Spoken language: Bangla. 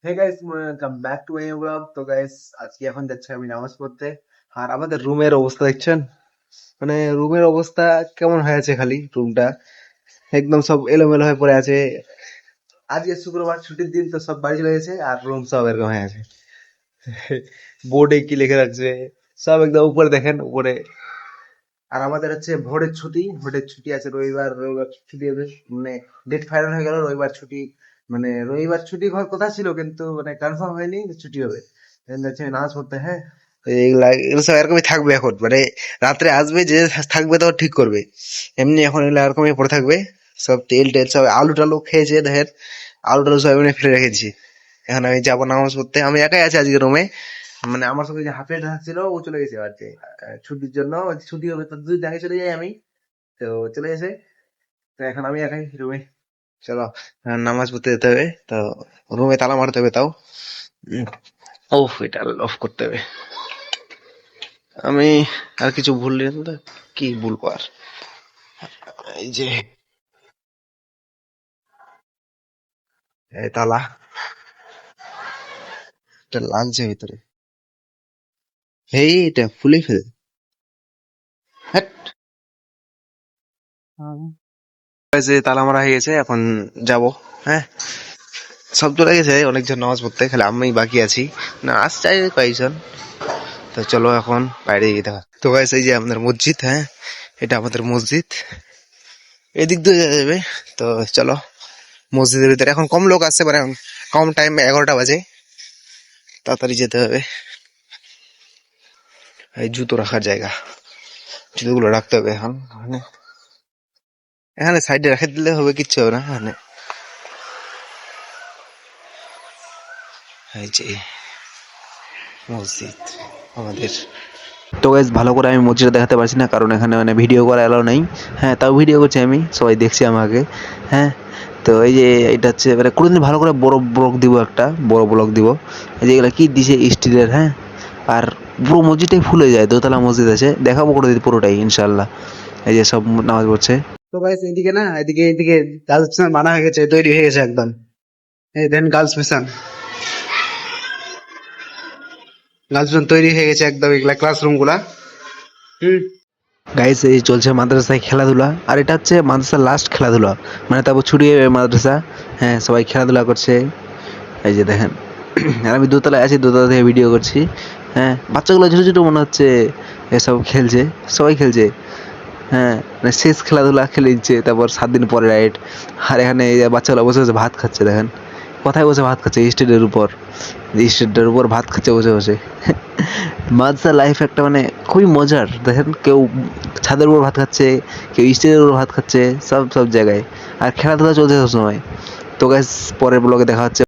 Hey guys, come back to my blog. তো গাইস, আজকে এখন যাচ্ছি আমি নামাজ পড়তে। আর আমাদের রুমের অবস্থা দেখছেন, মানে রুমের অবস্থা কেমন হয়ে আছে, খালি রুমটা একদম সব এলোমেলো হয়ে পড়ে আছে। আজকে শুক্রবার ছুটির দিন, তো সব বাড়ি চলে গেছে আর রুম সব এরকম হয়ে আছে। বোর্ডে কি লিখে রাখছে সব একদম উপরে দেখেন, উপরে। আর আমাদের হচ্ছে ভোটের ছুটি আছে রবিবার। রবিবার ছুটি হবে, মানে ডেট ফাইনাল হয়ে গেল রবিবার ছুটি। মানে রবিবার ছুটি হওয়ার কথা ছিল, কিন্তু মানে কনফার্ম হয়নি যে ছুটি হবে। Then হচ্ছে নামাজ পড়তে, হ্যাঁ। এইগুলা এগুলো সব এরকমই থাকবে এখন, মানে রাত্রে আসবে যে থাকবে তো ঠিক করবে। এমনি এখন এগুলো এরকমই পড়ে থাকবে। সব তেল টেল সব আলু টালু খেয়েছে, দেখেন আলু টালু সব এমনি ফেলে রেখেছি। এখন আমি যাবো নামাজ পড়তে, আমি একাই আছি আজকে রুমে। মানে আমার সঙ্গে যে হাফেজ ছিল ও চলে গেছে আজকে ছুটির জন্য। ছুটি হবে তো দুদিন আগে চলে যাই আমি, তো চলে গেছে। তো এখন আমি একাই রুমে। চলো, নামাজ পড়তে যেতে হবে তো। রুমে তালা মারতে হবে তাও। ও, এটা অফ করতে হবে। আমি আর কিছু ভুললি না তো, কি বলবো আর। এই যে এই তালা, এটা লাগছে ভিতরে। এটা খুলে ফেল। হ্যাট। যে তালা মারা হয়ে গেছে, এখন যাব। হ্যাঁ, সব চলে গেছে, অনেকজন নামাজ পড়তে, খালি আমি বাকি আছি। না, আসছে কয়েকজন। তো চলো এখন বাইরে গিয়ে দেখা। তো গাইস, এই যে আমাদের মসজিদ, হ্যাঁ এটা আমাদের মসজিদ। এদিক দিয়ে যাওয়া যাবে। তো চলো, মসজিদের ভিতরে এখন কম লোক আসছে, মানে এখন কম টাইম, 11টা বাজে, তাড়াতাড়ি যেতে হবে। এই জুতো রাখার জায়গা, জুতোগুলো রাখতে হবে এখন। মানে এখানে সাইডে রেখে দিলে হবে, কিচ্ছু হবে না এখানে। এই যে মসজিদ আমাদের। তো গাইস, ভালো করে আমি মসজিদটা দেখাতে পারছি না, কারণ এখানে মানে ভিডিও করা এলাও নাই। হ্যাঁ, তাও ভিডিও করছি আমি, সবাই দেখছে আমাকে। হ্যাঁ, তো এই যে এটা হচ্ছে মানে কোনোদিন ভালো করে বড় ব্লগ দিব, একটা বড় ব্লগ দিব। এই যে এগুলা কি দিছে স্টিলের, হ্যাঁ। আর পুরো মসজিদটাই ফুলে যায়, দোতলা মসজিদ আছে, দেখাবো কোনোদিন পুরোটাই ইনশাল্লাহ। এই যে সব নামাজ পড়ছে। তো গাইস, এদিকে না, এদিকে গার্লস ফ্যাশন বানা হয়ে গেছে, তৈরি হয়ে গেছে একদম। এই দেন গার্লস ফ্যাশন, তৈরি হয়ে গেছে একদম, এগুলা ক্লাসরুম গুলা। হুম। গাইস, এই চলছে মাদ্রাসায় খেলাধুলা, আর এটা হচ্ছে মাদ্রাসার লাস্ট খেলাধুলা, মানে তারপর ছুটি হবে মাদ্রাসা। হ্যাঁ, সবাই খেলাধুলা করছে, এই যে দেখেন। আর আমি দোতলায় আছি, দোতলা থেকে ভিডিও করছি। হ্যাঁ, বাচ্চাগুলো ছোট ছোট মনে হচ্ছে, এসব খেলছে, সবাই খেলছে। হ্যাঁ, মানে শেষ খেলাধুলা খেলে দিচ্ছে, তারপর 7 দিন পরে রাইড। আর এখানে এই যে বাচ্চাগুলো বসে বসে ভাত খাচ্ছে, দেখেন কোথায় বসে ভাত খাচ্ছে, স্টেডের উপর। স্টেডের উপর ভাত খাচ্ছে বসে বসে। মাদ্রাসা লাইফ একটা মানে খুবই মজার, দেখেন কেউ ছাদের উপর ভাত খাচ্ছে, কেউ স্টেজের উপর ভাত খাচ্ছে, সব সব জায়গায়। আর খেলাধুলা চলছে সবসময়। তো গাইস, পরের ব্লগে দেখা হচ্ছে।